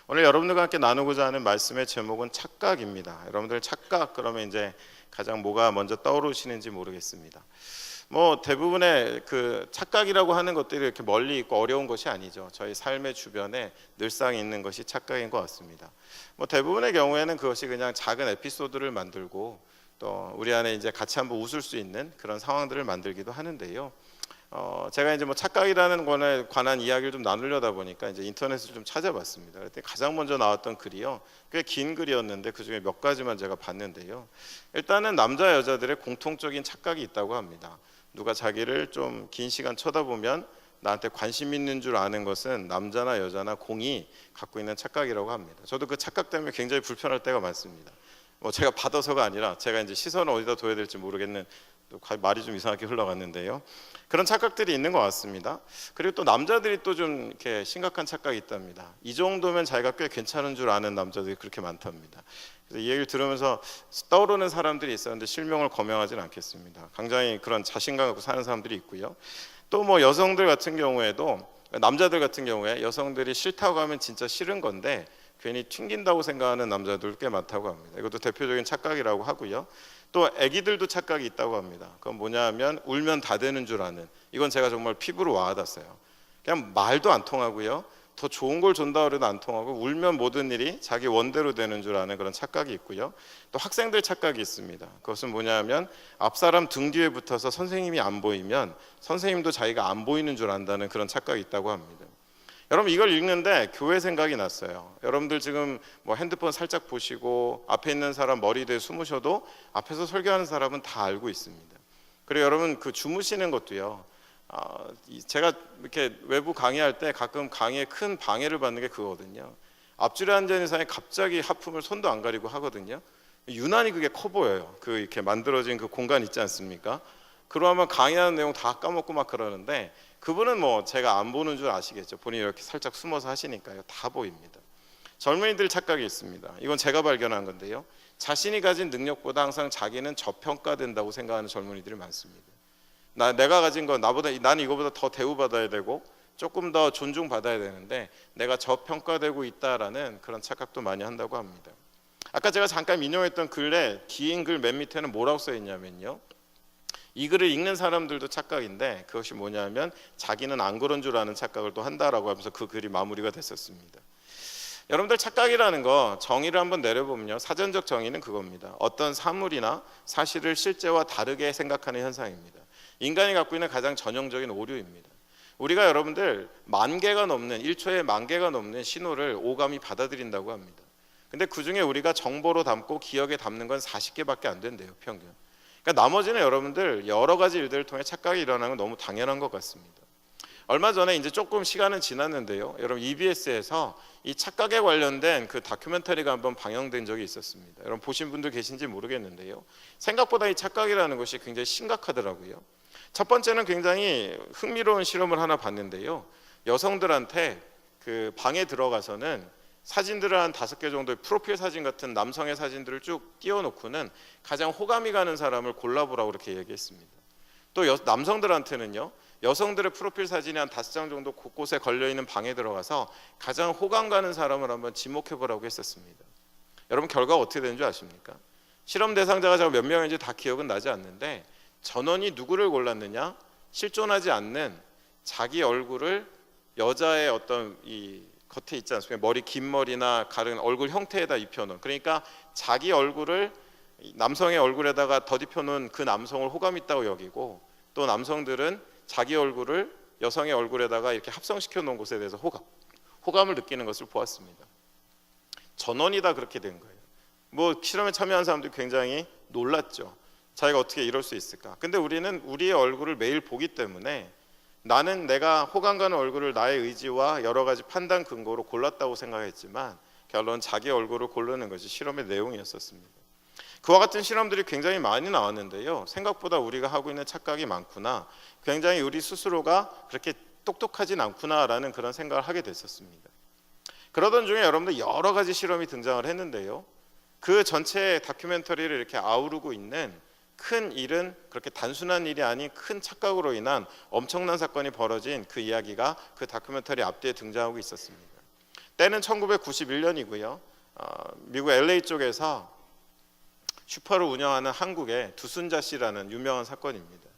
오늘 여러분들과 함께 나누고자 하는 말씀의 제목은 착각입니다. 여러분들 착각 그러면 이제 가장 뭐가 먼저 떠오르시는지 모르겠습니다. 대부분의 그 착각이라고 하는 것들이 이렇게 멀리 있고 어려운 것이 아니죠. 저희 삶의 주변에 늘상 있는 것이 착각인 것 같습니다. 대부분의 경우에는 그것이 그냥 작은 에피소드를 만들고 또 우리 안에 이제 같이 한번 웃을 수 있는 그런 상황들을 만들기도 하는데요. 제가 이제 착각이라는 것에 관한 이야기를 좀 나누려다 보니까 이제 인터넷을 좀 찾아봤습니다. 그때 가장 먼저 나왔던 글이요, 꽤 긴 글이었는데 그 중에 몇 가지만 제가 봤는데요. 일단은 남자 여자들의 공통적인 착각이 있다고 합니다. 누가 자기를 좀 긴 시간 쳐다보면 나한테 관심 있는 줄 아는 것은 남자나 여자나 공이 갖고 있는 착각이라고 합니다. 저도 그 착각 때문에 굉장히 불편할 때가 많습니다. 제가 받아서가 아니라 제가 이제 시선을 어디다 둬야 될지 모르겠는, 또 말이 좀 이상하게 흘러갔는데요. 그런 착각들이 있는 것 같습니다. 그리고 또 남자들이 또 좀 이렇게 심각한 착각이 있답니다. 이 정도면 자기가 꽤 괜찮은 줄 아는 남자들이 그렇게 많답니다. 그래서 이 얘기를 들으면서 떠오르는 사람들이 있었는데 실명을 거명하지는 않겠습니다. 굉장히 그런 자신감 갖고 사는 사람들이 있고요. 또 여성들 같은 경우에도, 남자들 같은 경우에 여성들이 싫다고 하면 진짜 싫은 건데 괜히 튕긴다고 생각하는 남자들 꽤 많다고 합니다. 이것도 대표적인 착각이라고 하고요. 또 아기들도 착각이 있다고 합니다. 그건 뭐냐 하면 울면 다 되는 줄 아는, 이건 제가 정말 피부로 와닿았어요. 그냥 말도 안 통하고요, 더 좋은 걸 준다 그래도 안 통하고 울면 모든 일이 자기 원대로 되는 줄 아는 그런 착각이 있고요. 또 학생들 착각이 있습니다. 그것은 뭐냐 하면 앞사람 등 뒤에 붙어서 선생님이 안 보이면 선생님도 자기가 안 보이는 줄 안다는 그런 착각이 있다고 합니다. 여러분, 이걸 읽는데 교회 생각이 났어요. 여러분들 지금 핸드폰 살짝 보시고 앞에 있는 사람 머리대에 숨으셔도 앞에서 설교하는 사람은 다 알고 있습니다. 그리고 여러분, 그 주무시는 것도요, 제가 이렇게 외부 강의할 때 가끔 강의에 큰 방해를 받는 게 그거거든요. 앞줄에 앉아 있는 사람이 갑자기 하품을 손도 안 가리고 하거든요. 유난히 그게 커 보여요. 그 이렇게 만들어진 그 공간 있지 않습니까? 그러면 강의하는 내용 다 까먹고 막 그러는데, 그분은 제가 안 보는 줄 아시겠죠. 본인이 이렇게 살짝 숨어서 하시니까요. 다 보입니다. 젊은이들 착각이 있습니다. 이건 제가 발견한 건데요. 자신이 가진 능력보다 항상 자기는 저평가된다고 생각하는 젊은이들이 많습니다. 내가 가진 건 나는 이거보다 더 대우받아야 되고 조금 더 존중받아야 되는데 내가 저평가되고 있다라는 그런 착각도 많이 한다고 합니다. 아까 제가 잠깐 인용했던 글에 긴 글 맨 밑에는 뭐라고 써 있냐면요, 이 글을 읽는 사람들도 착각인데 그것이 뭐냐면 자기는 안 그런 줄 아는 착각을 또 한다라고 하면서 그 글이 마무리가 됐었습니다. 여러분들, 착각이라는 거 정의를 한번 내려보면요, 사전적 정의는 그겁니다. 어떤 사물이나 사실을 실제와 다르게 생각하는 현상입니다. 인간이 갖고 있는 가장 전형적인 오류입니다. 우리가 여러분들 10,000개가 넘는, 1초에 10,000개가 넘는 신호를 오감이 받아들인다고 합니다. 근데 그 중에 우리가 정보로 담고 기억에 담는 건 40개밖에 안 된대요, 평균. 그러니까 나머지는 여러분들 여러 가지 일들을 통해 착각이 일어나는 건 너무 당연한 것 같습니다. 얼마 전에 이제 조금 시간은 지났는데요, 여러분 EBS에서 이 착각에 관련된 그 다큐멘터리가 한번 방영된 적이 있었습니다. 여러분 보신 분들 계신지 모르겠는데요, 생각보다 이 착각이라는 것이 굉장히 심각하더라고요. 첫 번째는 굉장히 흥미로운 실험을 하나 봤는데요, 여성들한테 그 방에 들어가서는 사진들을 한 5개 정도의 프로필 사진 같은 남성의 사진들을 쭉 띄워놓고는 가장 호감이 가는 사람을 골라보라고 그렇게 얘기했습니다. 또 남성들한테는요, 여성들의 프로필 사진이 한 5장 정도 곳곳에 걸려있는 방에 들어가서 가장 호감 가는 사람을 한번 지목해보라고 했었습니다. 여러분, 결과가 어떻게 되는 줄 아십니까? 실험 대상자가 제가 몇 명인지 다 기억은 나지 않는데 전원이 누구를 골랐느냐? 실존하지 않는 자기 얼굴을 여자의 어떤 이 겉에 있지 않습니까? 머리, 긴 머리나 가른 얼굴 형태에다 입혀놓은, 그러니까 자기 얼굴을 남성의 얼굴에다가 덧입혀놓은 그 남성을 호감 있다고 여기고, 또 남성들은 자기 얼굴을 여성의 얼굴에다가 이렇게 합성시켜 놓은 곳에 대해서 호감을 느끼는 것을 보았습니다. 전원이 다 그렇게 된 거예요. 실험에 참여한 사람들이 굉장히 놀랐죠. 자기가 어떻게 이럴 수 있을까? 근데 우리는 우리의 얼굴을 매일 보기 때문에 나는 내가 호감 가는 얼굴을 나의 의지와 여러 가지 판단 근거로 골랐다고 생각했지만 결론 자기 얼굴을 고르는 것이 실험의 내용이었습니다. 그와 같은 실험들이 굉장히 많이 나왔는데요, 생각보다 우리가 하고 있는 착각이 많구나, 굉장히 우리 스스로가 그렇게 똑똑하진 않구나라는 그런 생각을 하게 됐었습니다. 그러던 중에 여러분들 여러 가지 실험이 등장을 했는데요, 그 전체 다큐멘터리를 이렇게 아우르고 있는 큰 일은 그렇게 단순한 일이 아닌 큰 착각으로 인한 엄청난 사건이 벌어진 그 이야기가 그 다큐멘터리 앞뒤에 등장하고 있었습니다. 때는 1991년이고요. 미국 LA 쪽에서 슈퍼를 운영하는 한국의 두순자 씨라는 유명한 사건입니다.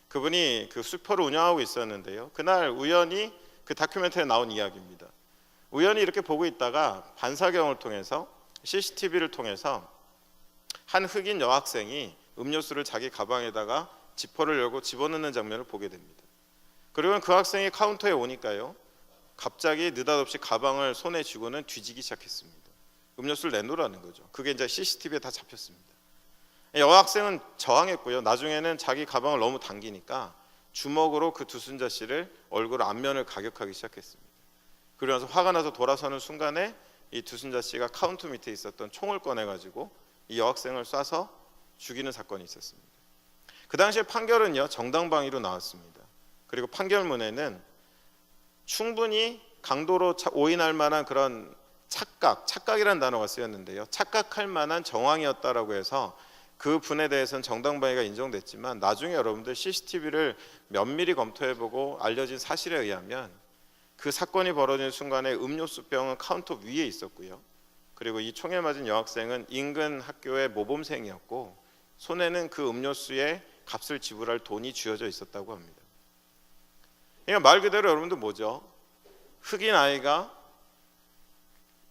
그분이 그 슈퍼를 운영하고 있었는데요. 그날 우연히 그 다큐멘터리에 나온 이야기입니다. 우연히 이렇게 보고 있다가 반사경을 통해서 CCTV를 통해서 한 흑인 여학생이 음료수를 자기 가방에다가 지퍼를 열고 집어넣는 장면을 보게 됩니다. 그리고 그 학생이 카운터에 오니까요, 갑자기 느닷없이 가방을 손에 쥐고는 뒤지기 시작했습니다. 음료수를 내놓으라는 거죠. 그게 이제 CCTV에 다 잡혔습니다. 여학생은 저항했고요. 나중에는 자기 가방을 너무 당기니까 주먹으로 그 두순자 씨를 얼굴 앞면을 가격하기 시작했습니다. 그러면서 화가 나서 돌아서는 순간에 이 두순자 씨가 카운터 밑에 있었던 총을 꺼내가지고 이 여학생을 쏴서 죽이는 사건이 있었습니다. 그 당시에 판결은요, 정당방위로 나왔습니다. 그리고 판결문에는 충분히 강도로 오인할 만한 그런 착각이라는 단어가 쓰였는데요. 착각할 만한 정황이었다라고 해서 그 분에 대해서는 정당방위가 인정됐지만, 나중에 여러분들 CCTV를 면밀히 검토해보고 알려진 사실에 의하면 그 사건이 벌어진 순간에 음료수병은 카운터 위에 있었고요. 그리고 이 총에 맞은 여학생은 인근 학교의 모범생이었고 손에는 그 음료수의 값을 지불할 돈이 쥐어져 있었다고 합니다. 그러니까 말 그대로 여러분들 뭐죠? 흑인 아이가,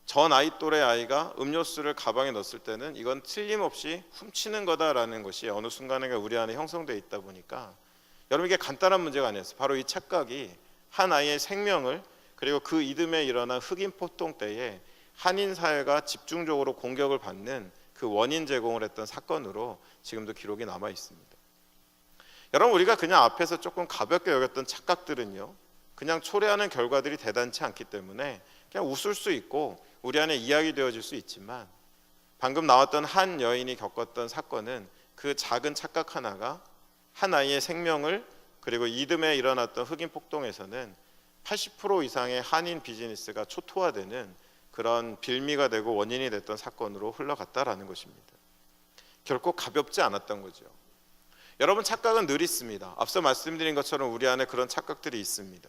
저 나이 또래 아이가 음료수를 가방에 넣었을 때는 이건 틀림없이 훔치는 거다라는 것이 어느 순간에 우리 안에 형성되어 있다 보니까, 여러분 이게 간단한 문제가 아니었어요. 바로 이 착각이 한 아이의 생명을, 그리고 그 이듬해 일어난 흑인 폭동 때에 한인 사회가 집중적으로 공격을 받는 그 원인 제공을 했던 사건으로 지금도 기록이 남아 있습니다. 여러분, 우리가 그냥 앞에서 조금 가볍게 여겼던 착각들은요, 그냥 초래하는 결과들이 대단치 않기 때문에 그냥 웃을 수 있고 우리 안에 이야기 되어질 수 있지만, 방금 나왔던 한 여인이 겪었던 사건은 그 작은 착각 하나가 한 아이의 생명을, 그리고 이듬해 일어났던 흑인 폭동에서는 80% 이상의 한인 비즈니스가 초토화되는 그런 빌미가 되고 원인이 됐던 사건으로 흘러갔다라는 것입니다. 결코 가볍지 않았던 거죠. 여러분, 착각은 늘 있습니다. 앞서 말씀드린 것처럼 우리 안에 그런 착각들이 있습니다.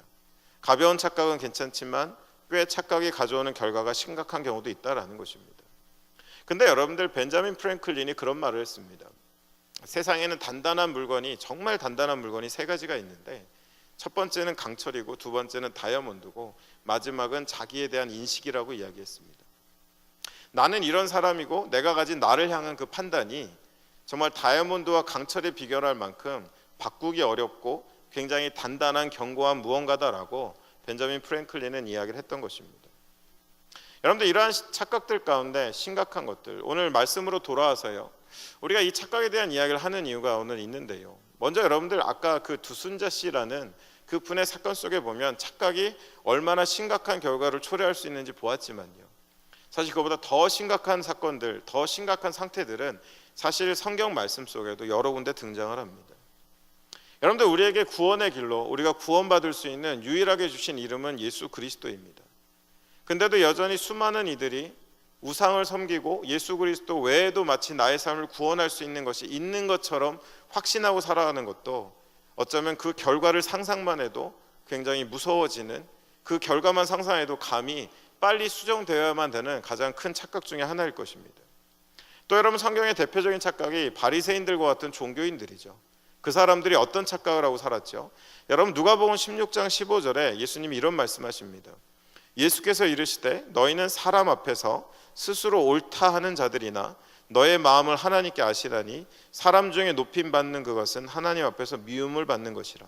가벼운 착각은 괜찮지만 꽤 착각이 가져오는 결과가 심각한 경우도 있다라는 것입니다. 근데 여러분들, 벤자민 프랭클린이 그런 말을 했습니다. 세상에는 단단한 물건이, 정말 단단한 물건이 세 가지가 있는데, 첫 번째는 강철이고 두 번째는 다이아몬드고 마지막은 자기에 대한 인식이라고 이야기했습니다. 나는 이런 사람이고 내가 가진 나를 향한 그 판단이 정말 다이아몬드와 강철에 비교할 만큼 바꾸기 어렵고 굉장히 단단한 견고한 무언가다라고 벤자민 프랭클린은 이야기를 했던 것입니다. 여러분들, 이러한 착각들 가운데 심각한 것들, 오늘 말씀으로 돌아와서요, 우리가 이 착각에 대한 이야기를 하는 이유가 오늘 있는데요. 먼저 여러분들, 아까 그 두순자 씨라는 그 분의 사건 속에 보면 착각이 얼마나 심각한 결과를 초래할 수 있는지 보았지만요, 사실 그보다 더 심각한 사건들, 더 심각한 상태들은 사실 성경 말씀 속에도 여러 군데 등장을 합니다. 여러분들, 우리에게 구원의 길로 우리가 구원받을 수 있는 유일하게 주신 이름은 예수 그리스도입니다. 근데도 여전히 수많은 이들이 우상을 섬기고 예수 그리스도 외에도 마치 나의 삶을 구원할 수 있는 것이 있는 것처럼 확신하고 살아가는 것도 어쩌면 그 결과를 상상만 해도 굉장히 무서워지는, 그 결과만 상상해도 감히 빨리 수정되어야만 되는 가장 큰 착각 중에 하나일 것입니다. 또 여러분, 성경의 대표적인 착각이 바리새인들과 같은 종교인들이죠. 그 사람들이 어떤 착각을 하고 살았죠? 여러분, 누가복음 16장 15절에 예수님이 이런 말씀하십니다. 예수께서 이르시되 너희는 사람 앞에서 스스로 옳다 하는 자들이나 너의 마음을 하나님께 아시라니 사람 중에 높임 받는 그것은 하나님 앞에서 미움을 받는 것이라.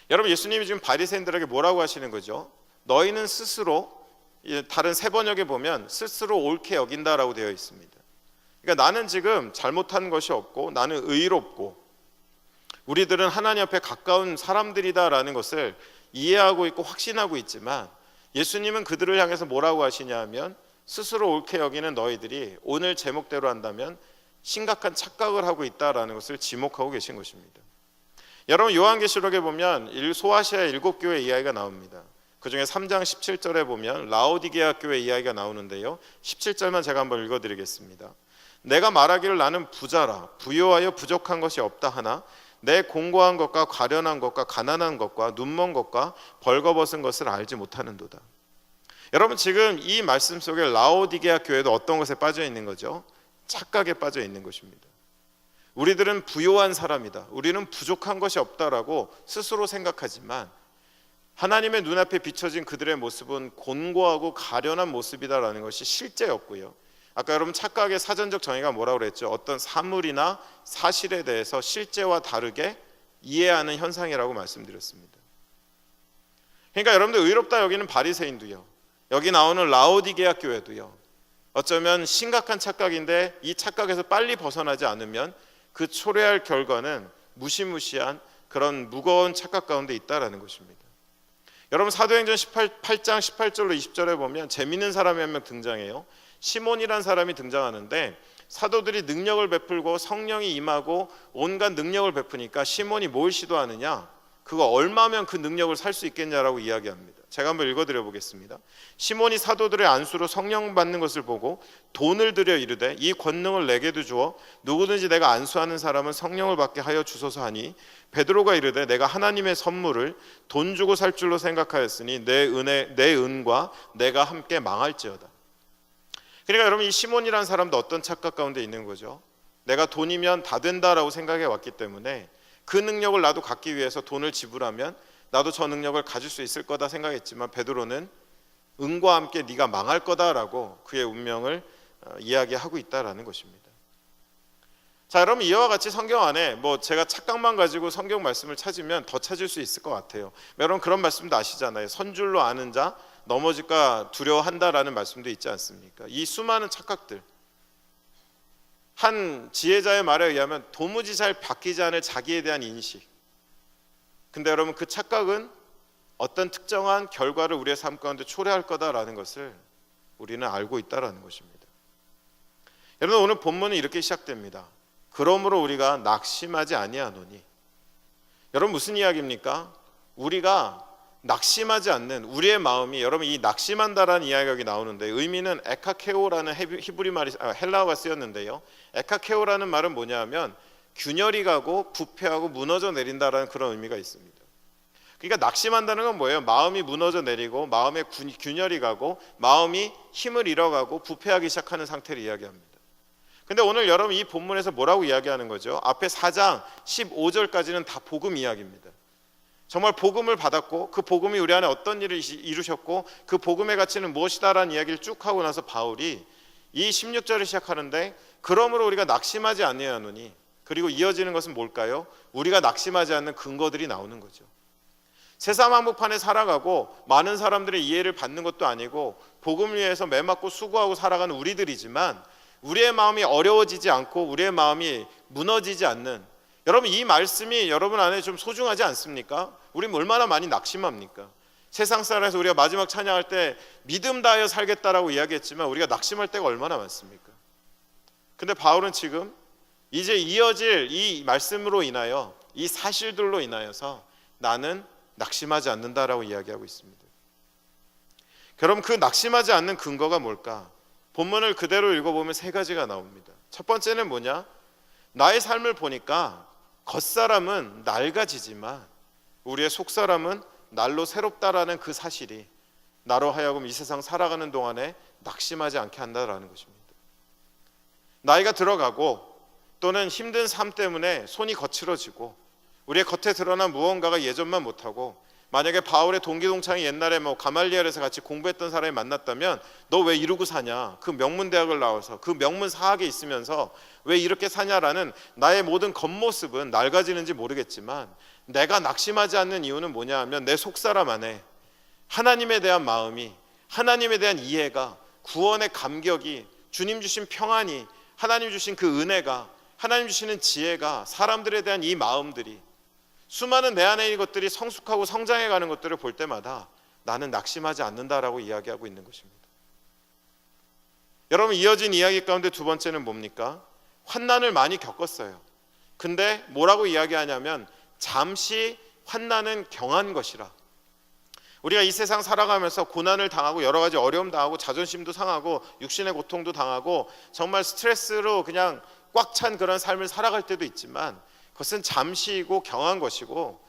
여러분, 예수님이 지금 바리새인들에게 뭐라고 하시는 거죠? 너희는 스스로, 다른 세 번역에 보면 스스로 옳게 여긴다라고 되어 있습니다. 그러니까 나는 지금 잘못한 것이 없고 나는 의롭고 우리들은 하나님 앞에 가까운 사람들이다라는 것을 이해하고 있고 확신하고 있지만, 예수님은 그들을 향해서 뭐라고 하시냐 하면, 스스로 옳게 여기는 너희들이 오늘 제목대로 한다면 심각한 착각을 하고 있다라는 것을 지목하고 계신 것입니다. 여러분, 요한계시록에 보면 소아시아 7교회 이야기가 나옵니다. 그 중에 3장 17절에 보면 라오디게아 교회 이야기가 나오는데요, 17절만 제가 한번 읽어드리겠습니다. 내가 말하기를 나는 부자라 부요하여 부족한 것이 없다 하나 내 공고한 것과 가련한 것과 가난한 것과 눈먼 것과 벌거벗은 것을 알지 못하는도다. 여러분 지금 이 말씀 속에 라오디게아 교회도 어떤 것에 빠져 있는 거죠? 착각에 빠져 있는 것입니다. 우리들은 부요한 사람이다, 우리는 부족한 것이 없다라고 스스로 생각하지만 하나님의 눈앞에 비춰진 그들의 모습은 곤고하고 가련한 모습이다라는 것이 실제였고요. 아까 여러분 착각의 사전적 정의가 뭐라고 그랬죠? 어떤 사물이나 사실에 대해서 실제와 다르게 이해하는 현상이라고 말씀드렸습니다. 그러니까 여러분들 의롭다 여기는 바리새인도요, 여기 나오는 라오디게아 교회도요, 어쩌면 심각한 착각인데 이 착각에서 빨리 벗어나지 않으면 그 초래할 결과는 무시무시한 그런 무거운 착각 가운데 있다라는 것입니다. 여러분 사도행전 8장 18절로 20절에 보면 재미있는 사람이 한 명 등장해요. 시몬이라는 사람이 등장하는데 사도들이 능력을 베풀고 성령이 임하고 온갖 능력을 베푸니까 시몬이 뭘 시도하느냐, 그거 얼마면 그 능력을 살 수 있겠냐라고 이야기합니다. 제가 한번 읽어드려 보겠습니다. 시몬이 사도들의 안수로 성령 받는 것을 보고 돈을 들여 이르되 이 권능을 내게도 주어 누구든지 내가 안수하는 사람은 성령을 받게 하여 주소서 하니 베드로가 이르되 내가 하나님의 선물을 돈 주고 살 줄로 생각하였으니 내 은과 내가 함께 망할지어다. 그러니까 여러분 이 시몬이라는 사람도 어떤 착각 가운데 있는 거죠? 내가 돈이면 다 된다라고 생각해 왔기 때문에 그 능력을 나도 갖기 위해서 돈을 지불하면 나도 저 능력을 가질 수 있을 거다 생각했지만 베드로는 은과 함께 네가 망할 거다라고 그의 운명을 이야기하고 있다라는 것입니다. 자, 여러분 이와 같이 성경 안에 제가 착각만 가지고 성경 말씀을 찾으면 더 찾을 수 있을 것 같아요. 여러분 그런 말씀도 아시잖아요. 선줄로 아는 자 넘어질까 두려워한다라는 말씀도 있지 않습니까? 이 수많은 착각들, 한 지혜자의 말에 의하면 도무지 잘 바뀌지 않을 자기에 대한 인식. 근데 여러분 그 착각은 어떤 특정한 결과를 우리의 삶 가운데 초래할 거다라는 것을 우리는 알고 있다라는 것입니다. 여러분 오늘 본문은 이렇게 시작됩니다. 그러므로 우리가 낙심하지 아니하노니. 여러분 무슨 이야기입니까? 우리가 낙심하지 않는 우리의 마음이, 여러분 이 낙심한다라는 이야기가 여기 나오는데 의미는 에카케오라는 히브리 말이 헬라어가 쓰였는데요, 에카케오라는 말은 뭐냐 하면 균열이 가고 부패하고 무너져 내린다라는 그런 의미가 있습니다. 그러니까 낙심한다는 건 뭐예요? 마음이 무너져 내리고 마음에 균열이 가고 마음이 힘을 잃어가고 부패하기 시작하는 상태를 이야기합니다. 근데 오늘 여러분 이 본문에서 뭐라고 이야기하는 거죠? 앞에 4장 15절까지는 다 복음 이야기입니다. 정말 복음을 받았고 그 복음이 우리 안에 어떤 일을 이루셨고 그 복음의 가치는 무엇이다라는 이야기를 쭉 하고 나서 바울이 이 16절을 시작하는데 그러므로 우리가 낙심하지 아니하노니, 그리고 이어지는 것은 뭘까요? 우리가 낙심하지 않는 근거들이 나오는 거죠. 세상 한복판에 살아가고 많은 사람들의 이해를 받는 것도 아니고 복음을 위해서 매맞고 수고하고 살아가는 우리들이지만 우리의 마음이 어려워지지 않고 우리의 마음이 무너지지 않는, 여러분 이 말씀이 여러분 안에 좀 소중하지 않습니까? 우리 얼마나 많이 낙심합니까? 세상 살아서 우리가 마지막 찬양할 때 믿음 다하여 살겠다라고 이야기했지만 우리가 낙심할 때가 얼마나 많습니까? 근데 바울은 지금 이제 이어질 이 말씀으로 인하여 이 사실들로 인하여서 나는 낙심하지 않는다라고 이야기하고 있습니다. 여러분 그 낙심하지 않는 근거가 뭘까? 본문을 그대로 읽어보면 세 가지가 나옵니다. 첫 번째는 뭐냐? 나의 삶을 보니까 겉사람은 낡아지지만 우리의 속사람은 날로 새롭다라는 그 사실이 나로 하여금 이 세상 살아가는 동안에 낙심하지 않게 한다라는 것입니다. 나이가 들어가고 또는 힘든 삶 때문에 손이 거칠어지고 우리의 겉에 드러난 무언가가 예전만 못하고, 만약에 바울의 동기동창이 옛날에 가말리엘에서 같이 공부했던 사람이 만났다면 너 왜 이러고 사냐, 그 명문대학을 나와서 그 명문 사학에 있으면서 왜 이렇게 사냐라는 나의 모든 겉모습은 낡아지는지 모르겠지만 내가 낙심하지 않는 이유는 뭐냐 하면 내 속사람 안에 하나님에 대한 마음이, 하나님에 대한 이해가, 구원의 감격이, 주님 주신 평안이, 하나님 주신 그 은혜가, 하나님 주시는 지혜가, 사람들에 대한 이 마음들이, 수많은 내 안에 있는 것들이 성숙하고 성장해가는 것들을 볼 때마다 나는 낙심하지 않는다라고 이야기하고 있는 것입니다. 여러분 이어진 이야기 가운데 두 번째는 뭡니까? 환난을 많이 겪었어요. 근데 뭐라고 이야기하냐면 잠시 환난은 경한 것이라. 우리가 이 세상 살아가면서 고난을 당하고 여러 가지 어려움 당하고 자존심도 상하고 육신의 고통도 당하고 정말 스트레스로 그냥 꽉 찬 그런 삶을 살아갈 때도 있지만 그것은 잠시이고 경한 것이고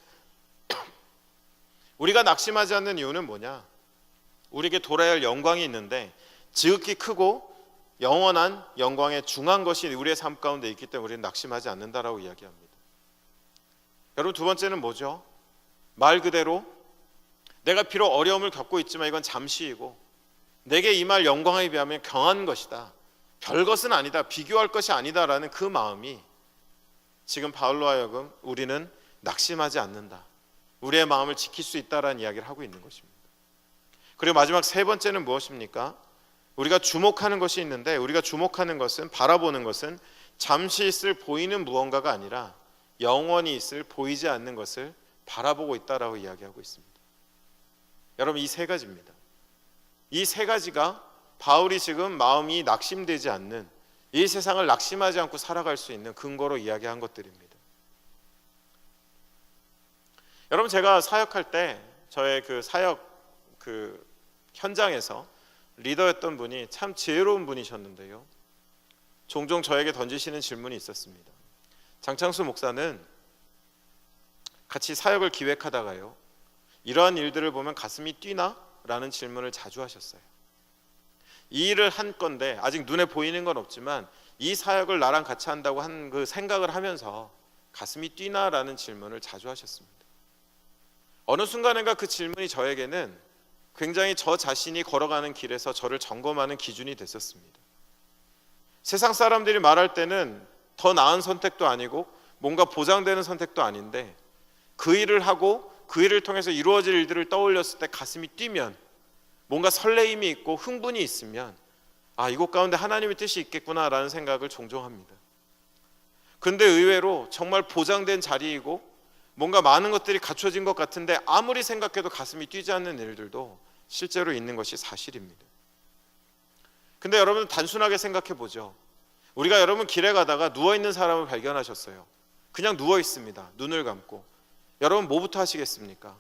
우리가 낙심하지 않는 이유는 뭐냐? 우리에게 돌아야 할 영광이 있는데 지극히 크고 영원한 영광에 중한 것이 우리의 삶 가운데 있기 때문에 우리는 낙심하지 않는다라고 이야기합니다. 여러분, 두 번째는 뭐죠? 말 그대로 내가 비록 어려움을 겪고 있지만 이건 잠시이고 내게 임할 영광에 비하면 경한 것이다, 별것은 아니다, 비교할 것이 아니다라는 그 마음이 지금 바울로 하여금 우리는 낙심하지 않는다, 우리의 마음을 지킬 수 있다라는 이야기를 하고 있는 것입니다. 그리고 마지막 세 번째는 무엇입니까? 우리가 주목하는 것이 있는데, 우리가 주목하는 것은, 바라보는 것은 잠시 있을 보이는 무언가가 아니라 영원히 있을 보이지 않는 것을 바라보고 있다라고 이야기하고 있습니다. 여러분, 이 세 가지입니다. 이 세 가지가 바울이 지금 마음이 낙심되지 않는, 이 세상을 낙심하지 않고 살아갈 수 있는 근거로 이야기한 것들입니다. 여러분, 제가 사역할 때 저의 그 사역 현장에서 리더였던 분이 참 지혜로운 분이셨는데요, 종종 저에게 던지시는 질문이 있었습니다. 장창수 목사는 같이 사역을 기획하다가요, 이러한 일들을 보면 가슴이 뛰나? 라는 질문을 자주 하셨어요. 이 일을 한 건데 아직 눈에 보이는 건 없지만 이 사역을 나랑 같이 한다고 한 그 생각을 하면서 가슴이 뛰나? 라는 질문을 자주 하셨습니다. 어느 순간인가 그 질문이 저에게는 굉장히 저 자신이 걸어가는 길에서 저를 점검하는 기준이 됐었습니다. 세상 사람들이 말할 때는 더 나은 선택도 아니고 뭔가 보장되는 선택도 아닌데, 그 일을 하고 그 일을 통해서 이루어질 일들을 떠올렸을 때 가슴이 뛰면, 뭔가 설레임이 있고 흥분이 있으면 이곳 가운데 하나님의 뜻이 있겠구나라는 생각을 종종 합니다. 근데 의외로 정말 보장된 자리이고 뭔가 많은 것들이 갖춰진 것 같은데 아무리 생각해도 가슴이 뛰지 않는 일들도 실제로 있는 것이 사실입니다. 근데 여러분, 단순하게 생각해 보죠. 우리가 여러분 길에 가다가 누워있는 사람을 발견하셨어요. 그냥 누워있습니다. 눈을 감고. 여러분, 뭐부터 하시겠습니까?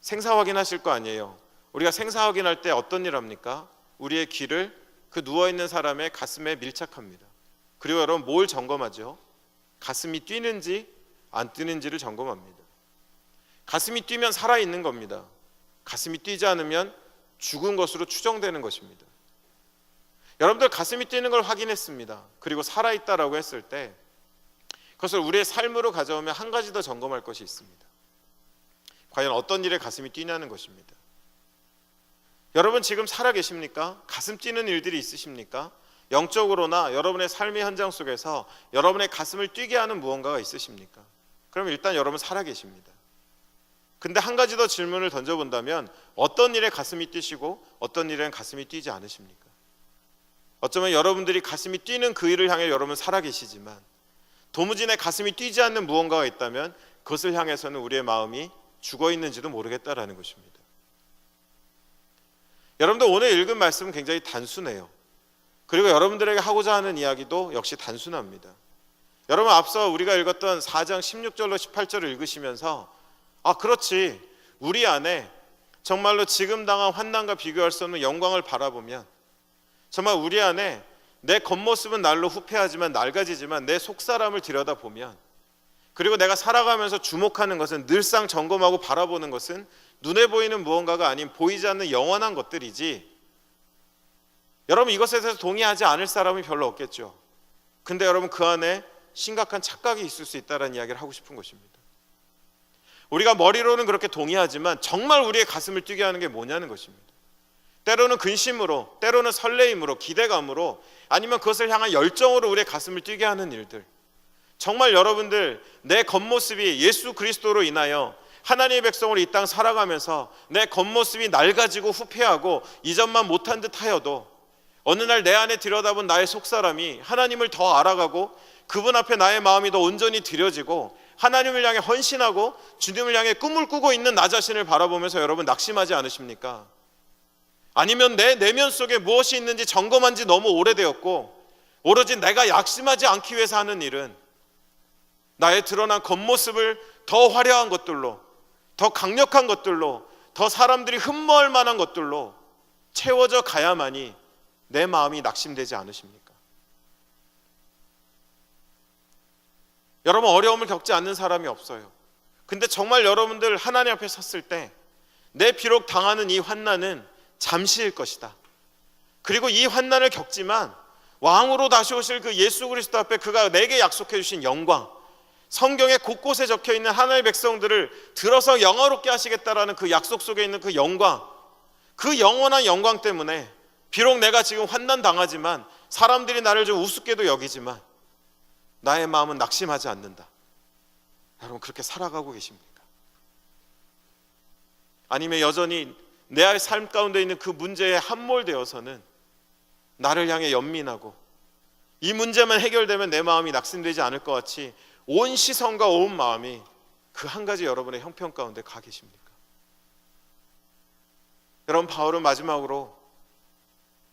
생사 확인하실 거 아니에요. 우리가 생사 확인할 때 어떤 일 합니까? 우리의 귀를 그 누워있는 사람의 가슴에 밀착합니다. 그리고 여러분, 뭘 점검하죠? 가슴이 뛰는지 안 뛰는지를 점검합니다. 가슴이 뛰면 살아있는 겁니다. 가슴이 뛰지 않으면 죽은 것으로 추정되는 것입니다. 여러분들, 가슴이 뛰는 걸 확인했습니다. 그리고 살아있다라고 했을 때 그것을 우리의 삶으로 가져오면 한 가지 더 점검할 것이 있습니다. 과연 어떤 일에 가슴이 뛰냐는 것입니다. 여러분, 지금 살아 계십니까? 가슴 뛰는 일들이 있으십니까? 영적으로나 여러분의 삶의 현장 속에서 여러분의 가슴을 뛰게 하는 무언가가 있으십니까? 그럼 일단 여러분 살아 계십니다. 근데 한 가지 더 질문을 던져본다면, 어떤 일에 가슴이 뛰시고 어떤 일에는 가슴이 뛰지 않으십니까? 어쩌면 여러분들이 가슴이 뛰는 그 일을 향해 여러분 살아 계시지만, 도무지 내 가슴이 뛰지 않는 무언가가 있다면 그것을 향해서는 우리의 마음이 죽어 있는지도 모르겠다라는 것입니다. 여러분들, 오늘 읽은 말씀은 굉장히 단순해요. 그리고 여러분들에게 하고자 하는 이야기도 역시 단순합니다. 여러분, 앞서 우리가 읽었던 4장 16절로 18절을 읽으시면서 그렇지, 우리 안에 정말로 지금 당한 환난과 비교할 수 없는 영광을 바라보면, 정말 우리 안에 내 겉모습은 날로 후패하지만 낡아지지만 내 속사람을 들여다보면, 그리고 내가 살아가면서 주목하는 것은, 늘상 점검하고 바라보는 것은 눈에 보이는 무언가가 아닌 보이지 않는 영원한 것들이지, 여러분, 이것에 대해서 동의하지 않을 사람이 별로 없겠죠. 근데 여러분, 그 안에 심각한 착각이 있을 수 있다는 이야기를 하고 싶은 것입니다. 우리가 머리로는 그렇게 동의하지만 정말 우리의 가슴을 뛰게 하는 게 뭐냐는 것입니다. 때로는 근심으로, 때로는 설레임으로, 기대감으로, 아니면 그것을 향한 열정으로 우리의 가슴을 뛰게 하는 일들, 정말 여러분들, 내 겉모습이 예수 그리스도로 인하여 하나님의 백성으로 이 땅 살아가면서 내 겉모습이 낡아지고 후패하고 이전만 못한 듯 하여도 어느 날 내 안에 들여다본 나의 속사람이 하나님을 더 알아가고 그분 앞에 나의 마음이 더 온전히 드려지고 하나님을 향해 헌신하고 주님을 향해 꿈을 꾸고 있는 나 자신을 바라보면서 여러분 낙심하지 않으십니까? 아니면 내 내면 속에 무엇이 있는지 점검한 지 너무 오래되었고 오로지 내가 낙심하지 않기 위해서 하는 일은 나의 드러난 겉모습을 더 화려한 것들로, 더 강력한 것들로, 더 사람들이 흠모할 만한 것들로 채워져 가야만이 내 마음이 낙심되지 않으십니까? 여러분, 어려움을 겪지 않는 사람이 없어요. 근데 정말 여러분들 하나님 앞에 섰을 때 내 비록 당하는 이 환난은 잠시일 것이다. 그리고 이 환난을 겪지만 왕으로 다시 오실 그 예수 그리스도 앞에 그가 내게 약속해 주신 영광, 성경에 곳곳에 적혀있는 하나님의 백성들을 들어서 영화롭게 하시겠다라는 그 약속 속에 있는 그 영광, 그 영원한 영광 때문에 비록 내가 지금 환난 당하지만, 사람들이 나를 좀 우습게도 여기지만 나의 마음은 낙심하지 않는다. 여러분, 그렇게 살아가고 계십니까? 아니면 여전히 내 삶 가운데 있는 그 문제에 함몰되어서는 나를 향해 연민하고 이 문제만 해결되면 내 마음이 낙심되지 않을 것 같이 온 시선과 온 마음이 그 한 가지 여러분의 형편 가운데 가 계십니까? 여러분, 바울은 마지막으로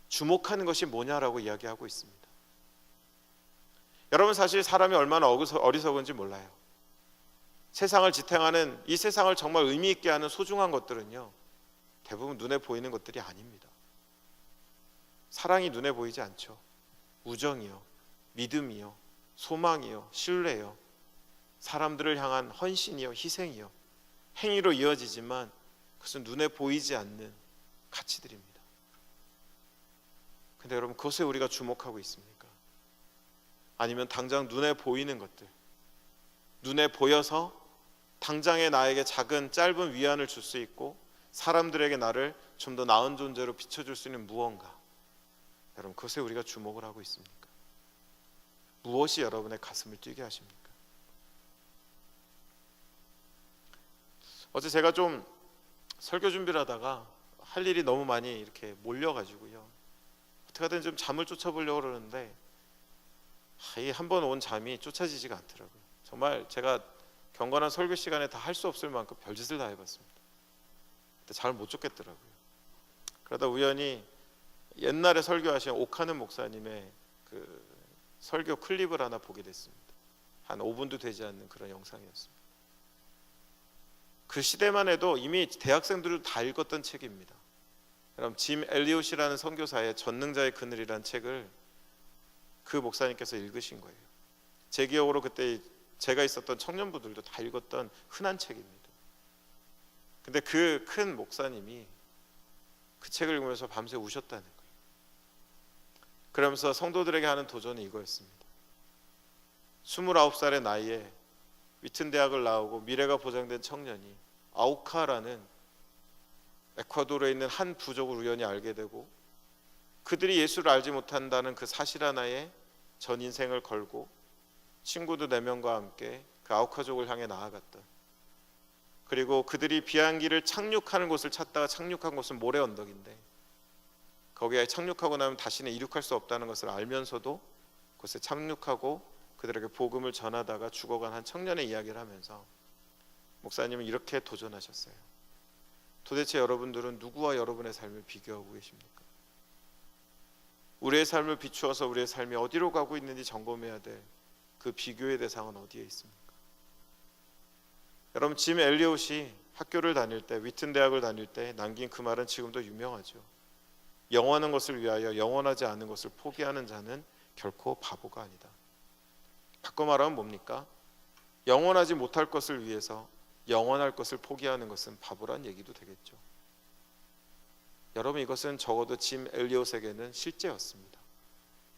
주목하는 것이 뭐냐라고 이야기하고 있습니다. 여러분, 사실 사람이 얼마나 어리석은지 몰라요. 세상을 지탱하는, 이 세상을 정말 의미 있게 하는 소중한 것들은요, 대부분 눈에 보이는 것들이 아닙니다. 사랑이 눈에 보이지 않죠. 우정이요, 믿음이요, 소망이요, 신뢰요, 사람들을 향한 헌신이요, 희생이요, 행위로 이어지지만 그것은 눈에 보이지 않는 가치들입니다. 근데 여러분, 그것에 우리가 주목하고 있습니까? 아니면 당장 눈에 보이는 것들, 눈에 보여서 당장의 나에게 작은 짧은 위안을 줄 수 있고 사람들에게 나를 좀 더 나은 존재로 비춰줄 수 있는 무언가, 여러분, 그것에 우리가 주목을 하고 있습니까? 무엇이 여러분의 가슴을 뛰게 하십니까? 어제 제가 좀 설교 준비를 하다가 할 일이 너무 많이 이렇게 몰려가지고요, 어떻게든 좀 잠을 쫓아보려고 그러는데 이 한 번 온 잠이 쫓아지지가 않더라고요. 정말 제가 경건한 설교 시간에 다 할 수 없을 만큼 별짓을 다 해봤습니다. 근데 잠을 못 쫓겠더라고요. 그러다 우연히 옛날에 설교하신 오카는 목사님의 그 설교 클립을 하나 보게 됐습니다. 한 5분도 되지 않는 그런 영상이었습니다. 그 시대만 해도 이미 대학생들도 다 읽었던 책입니다. 여러분, 짐 엘리엇이라는 선교사의 전능자의 그늘이라는 책을 그 목사님께서 읽으신 거예요. 제 기억으로 그때 제가 있었던 청년부들도 다 읽었던 흔한 책입니다. 근데 그 큰 목사님이 그 책을 읽으면서 밤새 우셨다는 거예요. 그러면서 성도들에게 하는 도전이 이거였습니다. 29살의 나이에 위튼 대학을 나오고 미래가 보장된 청년이 아우카라는 에콰도르에 있는 한 부족을 우연히 알게 되고, 그들이 예수를 알지 못한다는 그 사실 하나에 전 인생을 걸고 친구들 4명과 함께 그 아우카족을 향해 나아갔던, 그리고 그들이 비행기를 착륙하는 곳을 찾다가 착륙한 곳은 모래 언덕인데 거기에 착륙하고 나면 다시는 이륙할 수 없다는 것을 알면서도 그곳에 착륙하고 그들에게 복음을 전하다가 죽어간 한 청년의 이야기를 하면서 목사님은 이렇게 도전하셨어요. 도대체 여러분들은 누구와 여러분의 삶을 비교하고 계십니까? 우리의 삶을 비추어서 우리의 삶이 어디로 가고 있는지 점검해야 될 그 비교의 대상은 어디에 있습니까? 여러분, 짐 엘리엇이 학교를 다닐 때, 위튼 대학을 다닐 때 남긴 그 말은 지금도 유명하죠. 영원한 것을 위하여 영원하지 않은 것을 포기하는 자는 결코 바보가 아니다. 바꿔 말하면 뭡니까? 영원하지 못할 것을 위해서 영원할 것을 포기하는 것은 바보란 얘기도 되겠죠. 여러분, 이것은 적어도 짐 엘리엇에게는 실제였습니다.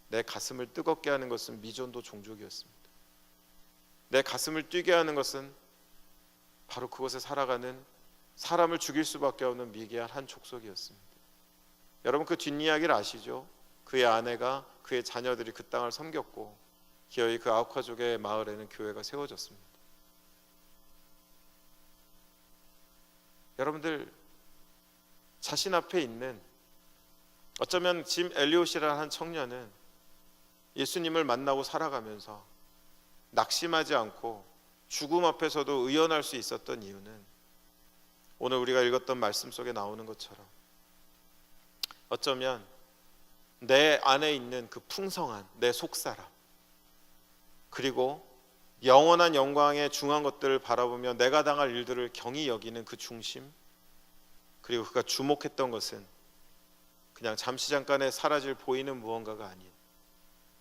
내 가슴을 뜨겁게 하는 것은 미존도 종족이었습니다. 내 가슴을 뛰게 하는 것은 바로 그곳에 살아가는 사람을 죽일 수밖에 없는 미개한 한 족속이었습니다. 여러분, 그 뒷이야기를 아시죠? 그의 아내가, 그의 자녀들이 그 땅을 섬겼고 기어이 그 아우카족의 마을에는 교회가 세워졌습니다. 여러분들, 자신 앞에 있는, 어쩌면 짐 엘리엇이라는 한 청년은 예수님을 만나고 살아가면서 낙심하지 않고 죽음 앞에서도 의연할 수 있었던 이유는 오늘 우리가 읽었던 말씀 속에 나오는 것처럼 어쩌면 내 안에 있는 그 풍성한 내 속사람, 그리고 영원한 영광의 중한 것들을 바라보며 내가 당할 일들을 경히 여기는 그 중심, 그리고 그가 주목했던 것은 그냥 잠시 잠깐에 사라질 보이는 무언가가 아닌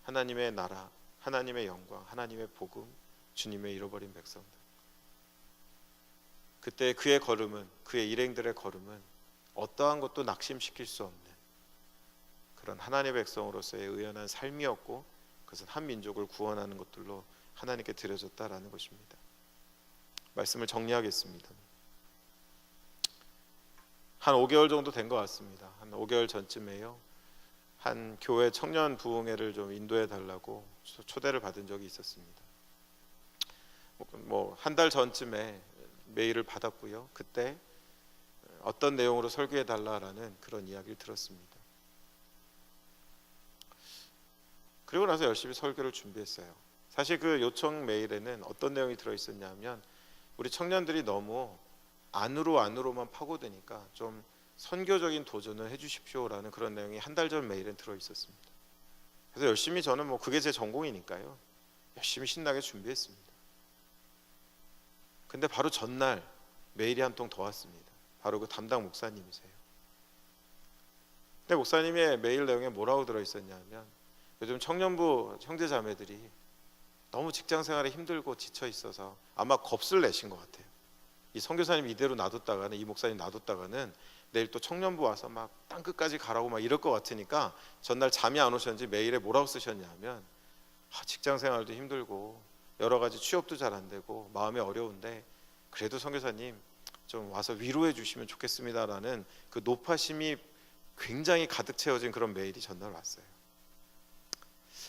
하나님의 나라, 하나님의 영광, 하나님의 복음, 주님의 잃어버린 백성들. 그때 그의 걸음은, 그의 일행들의 걸음은 어떠한 것도 낙심시킬 수 없는 그런 하나님의 백성으로서의 의연한 삶이었고, 그것은 한 민족을 구원하는 것들로 하나님께 드려졌다라는 것입니다. 말씀을 정리하겠습니다. 한 5개월 정도 된 것 같습니다. 한 5개월 전쯤에요, 한 교회 청년 부흥회를 좀 인도해 달라고 초대를 받은 적이 있었습니다. 한 달 전쯤에 메일을 받았고요. 그때 어떤 내용으로 설교해 달라라는 그런 이야기를 들었습니다. 그리고 나서 열심히 설교를 준비했어요. 사실 그 요청 메일에는 어떤 내용이 들어있었냐면, 우리 청년들이 너무 안으로만 파고드니까 좀 선교적인 도전을 해주십시오라는 그런 내용이 한 달 전 메일에 들어있었습니다. 그래서 열심히, 저는 그게 제 전공이니까요, 열심히 신나게 준비했습니다. 근데 바로 전날 메일이 한 통 더 왔습니다. 바로 그 담당 목사님이세요. 근데 목사님의 메일 내용에 뭐라고 들어있었냐면, 요즘 청년부 형제자매들이 너무 직장생활에 힘들고 지쳐 있어서 아마 겁을 내신 것 같아요. 이 선교사님 이대로 놔뒀다가는, 이 목사님 놔뒀다가는 내일 또 청년부 와서 막 땅끝까지 가라고 막 이럴 것 같으니까 전날 잠이 안 오셨는지 메일에 뭐라고 쓰셨냐면, 직장생활도 힘들고 여러 가지 취업도 잘 안 되고 마음이 어려운데 그래도 선교사님 좀 와서 위로해 주시면 좋겠습니다라는 그 노파심이 굉장히 가득 채워진 그런 메일이 전날 왔어요.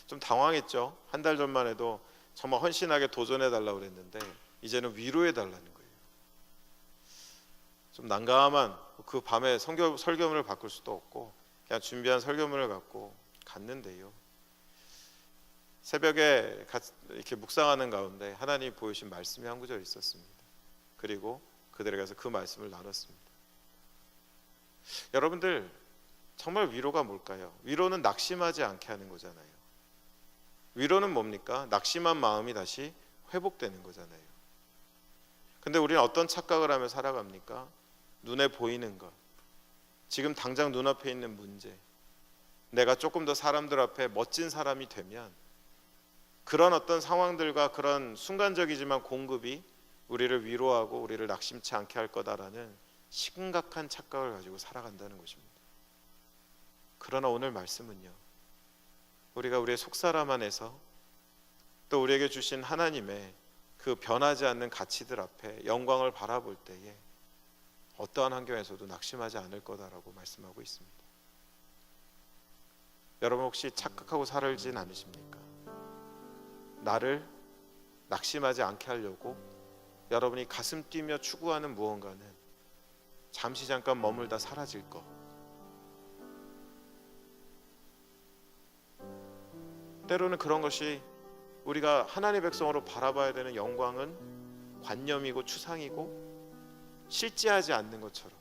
좀 당황했죠. 한 달 전만 해도 정말 헌신하게 도전해 달라고 그랬는데 이제는 위로해 달라는 거예요. 좀 난감한, 그 밤에 설교문을 바꿀 수도 없고 그냥 준비한 설교문을 갖고 갔는데요, 새벽에 이렇게 묵상하는 가운데 하나님이 보여주신 말씀이 한 구절 있었습니다. 그리고 그들에게서 그 말씀을 나눴습니다. 여러분들, 정말 위로가 뭘까요? 위로는 낙심하지 않게 하는 거잖아요. 위로는 뭡니까? 낙심한 마음이 다시 회복되는 거잖아요. 근데 우리는 어떤 착각을 하며 살아갑니까? 눈에 보이는 것, 지금 당장 눈앞에 있는 문제, 내가 조금 더 사람들 앞에 멋진 사람이 되면 그런 어떤 상황들과 그런 순간적이지만 공급이 우리를 위로하고 우리를 낙심치 않게 할 거다라는 심각한 착각을 가지고 살아간다는 것입니다. 그러나 오늘 말씀은요, 우리가 우리의 속사람 안에서 또 우리에게 주신 하나님의 그 변하지 않는 가치들 앞에 영광을 바라볼 때에 어떠한 환경에서도 낙심하지 않을 거다라고 말씀하고 있습니다. 여러분, 혹시 착각하고 살진 않으십니까? 나를 낙심하지 않게 하려고 여러분이 가슴 뛰며 추구하는 무언가는 잠시 잠깐 머물다 사라질 것, 때로는 그런 것이 우리가 하나님의 백성으로 바라봐야 되는 영광은 관념이고 추상이고 실제하지 않는 것처럼,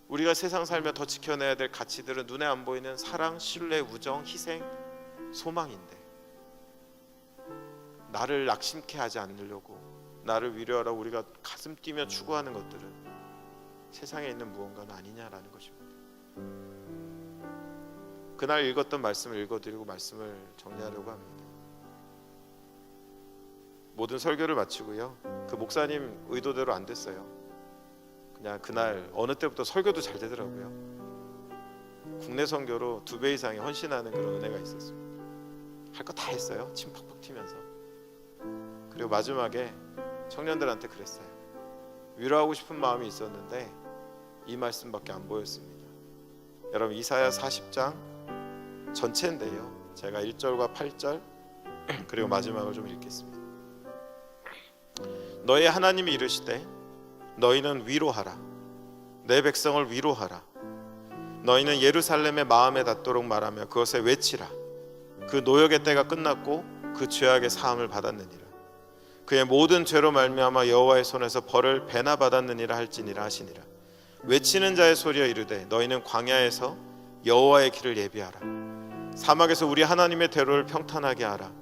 우리가 세상 살며 더 지켜내야 될 가치들은 눈에 안 보이는 사랑, 신뢰, 우정, 희생, 소망인데, 나를 낙심케 하지 않으려고, 나를 위로하라고 우리가 가슴 뛰며 추구하는 것들은 세상에 있는 무언가는 아니냐라는 것입니다. 그날 읽었던 말씀을 읽어드리고 말씀을 정리하려고 합니다. 모든 설교를 마치고요, 그 목사님 의도대로 안 됐어요. 그냥 그날 어느 때부터 설교도 잘 되더라고요. 국내 선교로 2배 이상의 헌신하는 그런 은혜가 있었습니다. 할 거 다 했어요. 침 팍팍 튀면서. 그리고 마지막에 청년들한테 그랬어요. 위로하고 싶은 마음이 있었는데 이 말씀밖에 안 보였습니다. 여러분, 이사야 40장 전체인데요, 제가 1절과 8절 그리고 마지막을 좀 읽겠습니다. 너의 하나님이 이르시되 너희는 위로하라. 내 백성을 위로하라. 너희는 예루살렘의 마음에 닿도록 말하며 그것에 외치라. 그 노역의 때가 끝났고 그 죄악의 사함을 받았느니라. 그의 모든 죄로 말미암아 여호와의 손에서 벌을 배나 받았느니라 할지니라 하시니라. 외치는 자의 소리여 이르되 너희는 광야에서 여호와의 길을 예비하라. 사막에서 우리 하나님의 대로를 평탄하게 하라.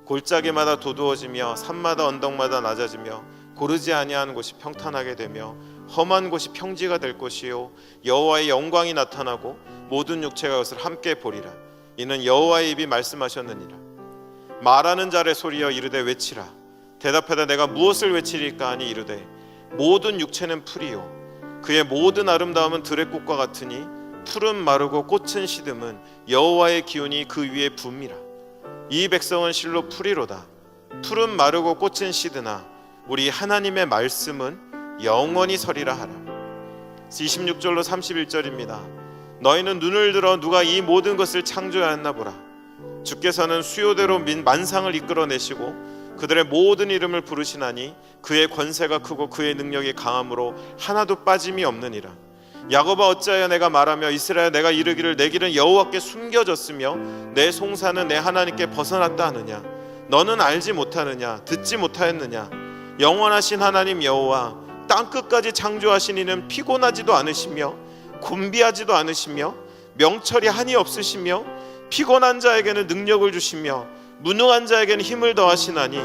골짜기마다 도두어지며 산마다 언덕마다 낮아지며 고르지 아니하는 곳이 평탄하게 되며 험한 곳이 평지가 될 것이요 여호와의 영광이 나타나고 모든 육체가 그것을 함께 보리라. 이는 여호와의 입이 말씀하셨느니라. 말하는 자의 소리여 이르되 외치라. 대답하되 내가 무엇을 외치리까 하니 이르되 모든 육체는 풀이요 그의 모든 아름다움은 들의 꽃과 같으니 푸른 마르고 꽃은 시듬은 여호와의 기운이 그 위에 붐이라. 이 백성은 실로 풀이로다. 푸른 마르고 꽃은 시드나 우리 하나님의 말씀은 영원히 서리라 하라. 26절로 31절입니다. 너희는 눈을 들어 누가 이 모든 것을 창조하였나 보라. 주께서는 수요대로 만상을 이끌어내시고 그들의 모든 이름을 부르시나니 그의 권세가 크고 그의 능력이 강함으로 하나도 빠짐이 없느니라. 야곱아 어찌하여 내가 말하며 이스라엘 내가 이르기를 내 길은 여호와께 숨겨졌으며 내 송사는 내 하나님께 벗어났다 하느냐. 너는 알지 못하느냐 듣지 못하였느냐. 영원하신 하나님 여호와 땅끝까지 창조하신 이는 피곤하지도 않으시며 곤비하지도 않으시며 명철이 한이 없으시며 피곤한 자에게는 능력을 주시며 무능한 자에게는 힘을 더하시나니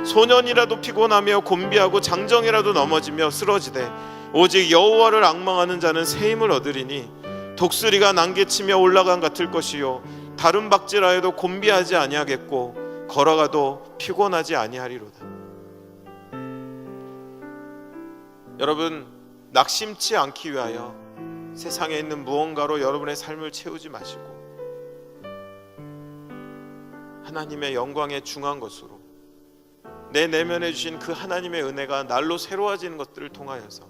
소년이라도 피곤하며 곤비하고 장정이라도 넘어지며 쓰러지되 오직 여호와를 앙망하는 자는 새 힘을 얻으리니 독수리가 난개치며 올라간 같을 것이요 다른 박질하여도 곤비하지 아니하겠고 걸어가도 피곤하지 아니하리로다. 여러분, 낙심치 않기 위하여 세상에 있는 무언가로 여러분의 삶을 채우지 마시고 하나님의 영광에 중한 것으로 내 내면에 주신 그 하나님의 은혜가 날로 새로워지는 것들을 통하여서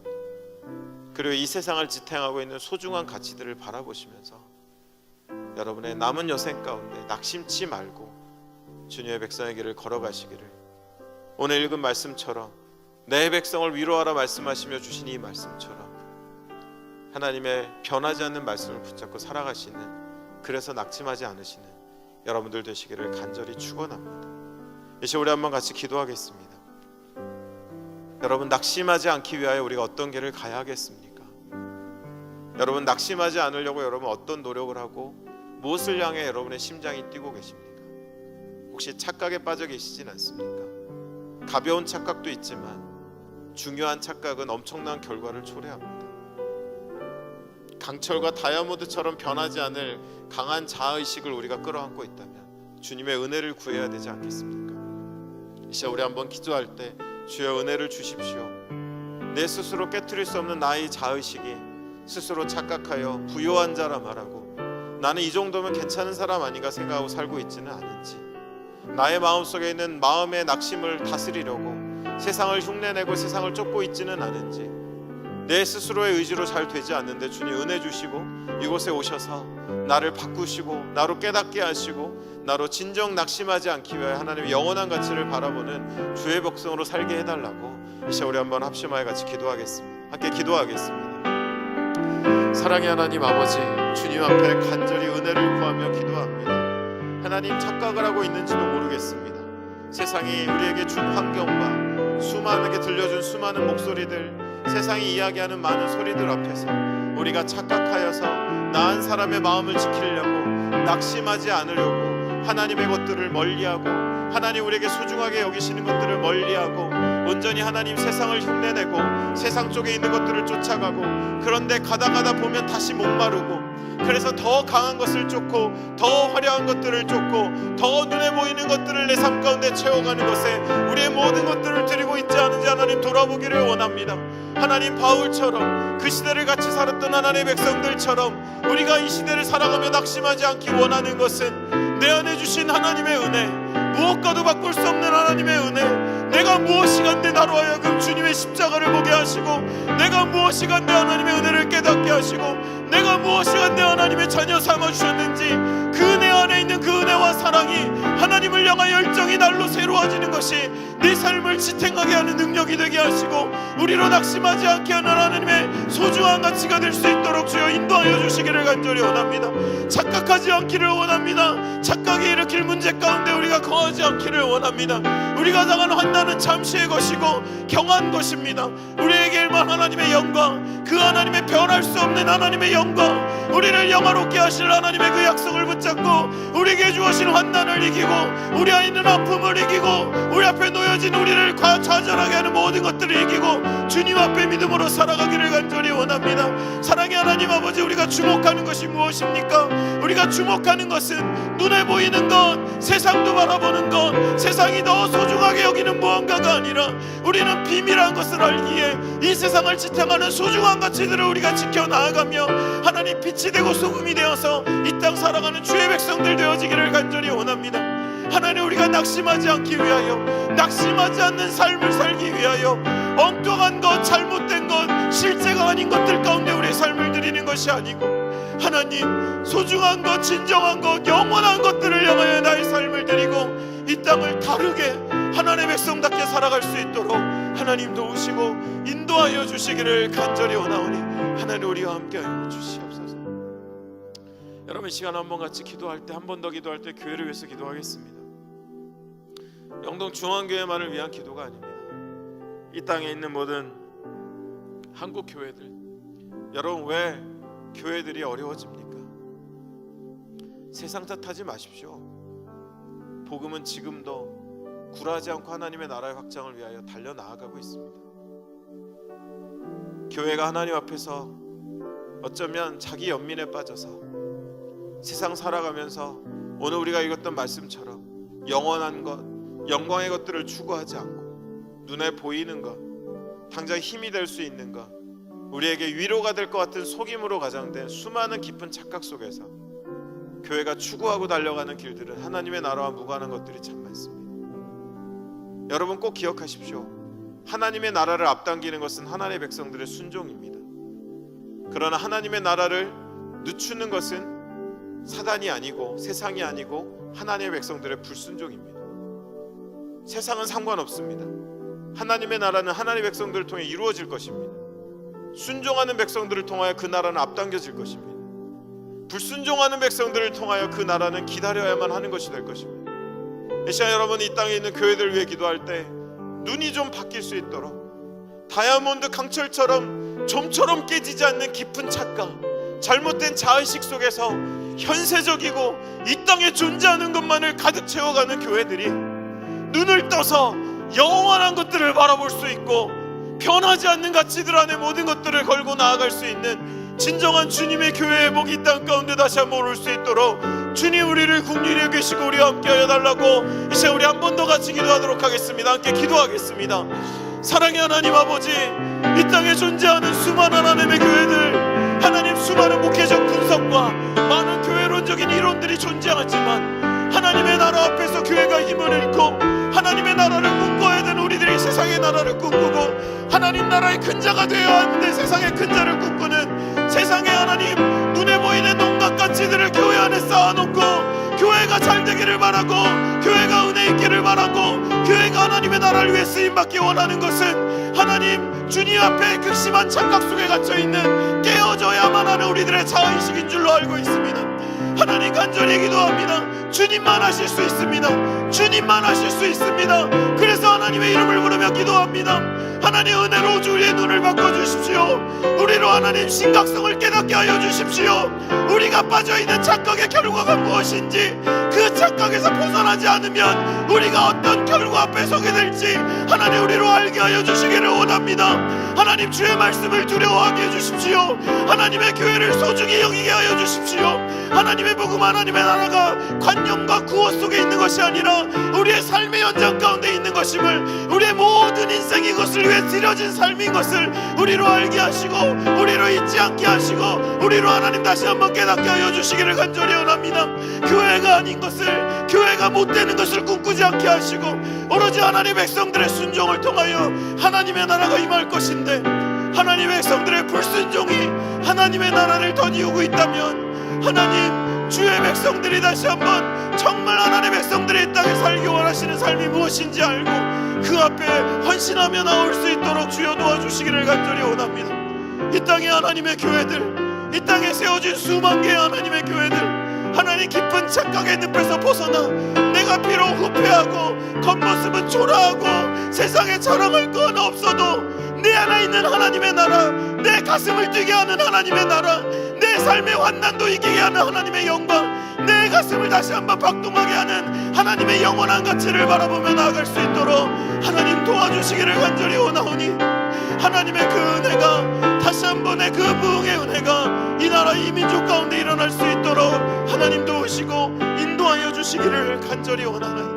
그리고 이 세상을 지탱하고 있는 소중한 가치들을 바라보시면서 여러분의 남은 여생 가운데 낙심치 말고 주님의 백성의 길을 걸어가시기를, 오늘 읽은 말씀처럼 내 백성을 위로하라 말씀하시며 주신 이 말씀처럼 하나님의 변하지 않는 말씀을 붙잡고 살아가시는, 그래서 낙심하지 않으시는 여러분들 되시기를 간절히 축원합니다. 이 시간 우리 한번 같이 기도하겠습니다. 여러분, 낙심하지 않기 위하여 우리가 어떤 길을 가야 하겠습니까? 여러분, 낙심하지 않으려고 여러분 어떤 노력을 하고 무엇을 향해 여러분의 심장이 뛰고 계십니까? 혹시 착각에 빠져 계시진 않습니까? 가벼운 착각도 있지만 중요한 착각은 엄청난 결과를 초래합니다. 강철과 다이아몬드처럼 변하지 않을 강한 자아의식을 우리가 끌어안고 있다면 주님의 은혜를 구해야 되지 않겠습니까? 이 시간 우리 한번 기도할 때 주여 은혜를 주십시오. 내 스스로 깨트릴 수 없는 나의 자의식이 스스로 착각하여 부요한 자라 말하고 나는 이 정도면 괜찮은 사람 아닌가 생각하고 살고 있지는 않은지, 나의 마음속에 있는 마음의 낙심을 다스리려고 세상을 흉내내고 세상을 쫓고 있지는 않은지, 내 스스로의 의지로 잘 되지 않는데 주님 은혜 주시고 이곳에 오셔서 나를 바꾸시고 나로 깨닫게 하시고 나로 진정 낙심하지 않기 위해 하나님의 영원한 가치를 바라보는 주의 백성으로 살게 해달라고 이 시간 우리 한번 합심하여 같이 기도하겠습니다. 함께 기도하겠습니다. 사랑의 하나님 아버지, 주님 앞에 간절히 은혜를 구하며 기도합니다. 하나님, 착각을 하고 있는지도 모르겠습니다. 세상이 우리에게 준 환경과 수많게 들려준 수많은 목소리들, 세상이 이야기하는 많은 소리들 앞에서 우리가 착각하여서 나은 사람의 마음을 지키려고 낙심하지 않으려고 하나님의 것들을 멀리하고 하나님 우리에게 소중하게 여기시는 것들을 멀리하고 온전히 하나님 세상을 흉내내고 세상 쪽에 있는 것들을 쫓아가고, 그런데 가다 보면 다시 목마르고, 그래서 더 강한 것을 쫓고 더 화려한 것들을 쫓고 더 눈에 보이는 것들을 내 삶 가운데 채워가는 것에 우리의 모든 것들을 드리고 있지 않은지 하나님 돌아보기를 원합니다. 하나님, 바울처럼 그 시대를 같이 살았던 하나님의 백성들처럼 우리가 이 시대를 살아가며 낙심하지 않기 원하는 것은 내 안에 주신 하나님의 은혜, 무엇과도 바꿀 수 없는 하나님의 은혜, 내가 무엇이간데 나로 하여금 주님의 십자가를 보게 하시고, 내가 무엇이간데 하나님의 은혜를 깨닫게 하시고, 내가 무엇이간데 하나님의 자녀 삼아주셨는지 그 은혜 안에 있는 그 은혜와 사랑이 하나님을 향한 열정이 날로 새로워지는 것이 내 삶을 지탱하게 하는 능력이 되게 하시고 우리로 낙심하지 않게 하는 하나님의 소중한 가치가 될 수 있도록 주여 인도하여 주시기를 간절히 원합니다. 착각하지 않기를 원합니다. 착각이 일으킬 문제 가운데 우리가 거하지 않기를 원합니다. 우리가 당한 환난은 잠시의 것이고 경한 것입니다. 우리에게 일만 하나님의 영광, 그 하나님의 변할 수 없는 하나님의 영광, 우리를 영화롭게 하실 하나님의 그 약속을 붙잡고 우리에게 주어진 환난을 이기고 우리 안에 있는 아픔을 이기고 우리 앞에 놓여진 우리를 좌절하게 하는 모든 것들을 이기고 주님 앞에 믿음으로 살아가기를 간절히 원합니다. 사랑의 하나님 아버지, 우리가 주목하는 것이 무엇입니까? 우리가 주목하는 것은 눈에 보이는 것, 세상도 바라보는 것, 세상이 더 소중하게 여기는 무언가가 아니라 우리는 비밀한 것을 알기에 이 세상을 지탱하는 소중한 가치들을 우리가 지켜나아가며 하나님 빛이 되고 소금이 되어서 이 땅 살아가는 주의 백성들 되어지기를 간절히 원합니다. 하나님, 우리가 낙심하지 않기 위하여, 낙심하지 않는 삶을 살기 위하여 엉뚱한 것, 잘못된 것, 실제가 아닌 것들 가운데 우리의 삶을 드리는 것이 아니고 하나님, 소중한 것, 진정한 것, 영원한 것들을 향하여 나의 삶을 드리고 이 땅을 다르게 하나님의 백성답게 살아갈 수 있도록 하나님 도우시고 인도하여 주시기를 간절히 원하오니 하나님 우리와 함께하여 주시옵소서. 여러분, 시간 한번 같이 기도할 때, 한 번 더 기도할 때 교회를 위해서 기도하겠습니다. 영동 중앙교회만을 위한 기도가 아닙니다. 이 땅에 있는 모든 한국 교회들, 여러분, 왜 교회들이 어려워집니까? 세상 탓하지 마십시오. 복음은 지금도 굴하지 않고 하나님의 나라의 확장을 위하여 달려나아가고 있습니다. 교회가 하나님 앞에서 어쩌면 자기 연민에 빠져서 세상 살아가면서 오늘 우리가 읽었던 말씀처럼 영원한 것, 영광의 것들을 추구하지 않고 눈에 보이는 것, 당장 힘이 될 수 있는 것, 우리에게 위로가 될 것 같은 속임으로 가장된 수많은 깊은 착각 속에서 교회가 추구하고 달려가는 길들은 하나님의 나라와 무관한 것들이 참 많습니다. 여러분, 꼭 기억하십시오. 하나님의 나라를 앞당기는 것은 하나님의 백성들의 순종입니다. 그러나 하나님의 나라를 늦추는 것은 사단이 아니고 세상이 아니고 하나님의 백성들의 불순종입니다. 세상은 상관없습니다. 하나님의 나라는 하나님의 백성들을 통해 이루어질 것입니다. 순종하는 백성들을 통하여 그 나라는 앞당겨질 것입니다. 불순종하는 백성들을 통하여 그 나라는 기다려야만 하는 것이 될 것입니다. 이 시간 여러분, 이 땅에 있는 교회들을 위해 기도할 때 눈이 좀 바뀔 수 있도록 다이아몬드 강철처럼 좀처럼 깨지지 않는 깊은 착각, 잘못된 자의식 속에서 현세적이고 이 땅에 존재하는 것만을 가득 채워가는 교회들이 눈을 떠서 영원한 것들을 바라볼 수 있고 변하지 않는 가치들 안에 모든 것들을 걸고 나아갈 수 있는 진정한 주님의 교회의 복이 이 땅 가운데 다시 한번 올 수 있도록 주님 우리를 긍휼히 여기시고 우리와 함께하여 달라고 이 시간 우리 한 번 더 같이 기도하도록 하겠습니다. 함께 기도하겠습니다. 사랑의 하나님 아버지, 이 땅에 존재하는 수많은 하나님의 교회들, 하나님 수많은 목회적 분석과 많은 교회론적인 이론들이 존재하지만 하나님의 나라 앞에서 교회가 힘을 잃고 하나님의 나라를 꿈꿔야 되는 우리들이 세상의 나라를 꿈꾸고 하나님 나라의 큰 자가 되어야 하는데 세상의 큰 자를 꿈꾸는 세상의 하나님 눈에 보이는 온갖 가치들을 교회 안에 쌓아놓고 교회가 잘 되기를 바라고 교회가 은혜 있기를 바라고 교회가 하나님의 나라를 위해 쓰임받기 원하는 것은 하나님 주님 앞에 극심한 착각 속에 갇혀있는 깨어져야만 하는 우리들의 자의식인 줄로 알고 있습니다. 하나님 간절히 기도합니다. 주님만 하실 수 있습니다. 주님만 하실 수 있습니다. 그래서 하나님의 이름을 부르며 기도합니다. 하나님 은혜로 우리의 눈을 바꿔주십시오. 우리로 하나님 심각성을 깨닫게 하여 주십시오. 우리가 빠져있는 착각의 결과가 무엇인지 그 착각에서 벗어나지 않으면 우리가 어떤 결과 앞에 서게 될지 하나님 우리로 알게 하여 주시기를 원합니다. 하나님 주의 말씀을 두려워하게 해주십시오. 하나님의 교회를 소중히 여기게 하여 주십시오. 하나님의 복음, 하나님의 나라가 관념과 구호 속에 있는 것이 아니라 우리의 삶의 현장 가운데 있는 것임을, 우리의 모든 인생이 이것을 위해 드려진 삶인 것을 우리로 알게 하시고 우리로 잊지 않게 하시고 우리로 하나님 다시 한번 깨닫게 하여 주시기를 간절히 원합니다. 교회가 아닌 것을, 교회가 못되는 것을 꿈꾸지 않게 하시고 오로지 하나님의 백성들의 순종을 통하여 하나님의 나라가 임할 것인데 하나님의 백성들의 불순종이 하나님의 나라를 덧이우고 있다면 하나님 주의 백성들이 다시 한번 정말 하나님의 백성들이 이 땅에 살기 원하시는 삶이 무엇인지 알고 그 앞에 헌신하며 나올 수 있도록 주여 도와주시기를 간절히 원합니다. 이 땅의 하나님의 교회들, 이 땅에 세워진 수만 개의 하나님의 교회들, 하나님 깊은 착각의 늪에서 벗어나 내가 비록 후패하고 겉모습은 초라하고 세상에 자랑할 건 없어도 내 안에 있는 하나님의 나라, 내 가슴을 뛰게 하는 하나님의 나라, 내 삶의 환난도 이기게 하는 하나님의 영광, 내 가슴을 다시 한번 박동하게 하는 하나님의 영원한 가치를 바라보며 나아갈 수 있도록 하나님 도와주시기를 간절히 원하오니, 하나님의 그 은혜가 다시 한번의 그 부흥의 은혜가 이 나라 이 민족 가운데 일어날 수 있도록 하나님 도우시고 인도하여 주시기를 간절히 원하나이다.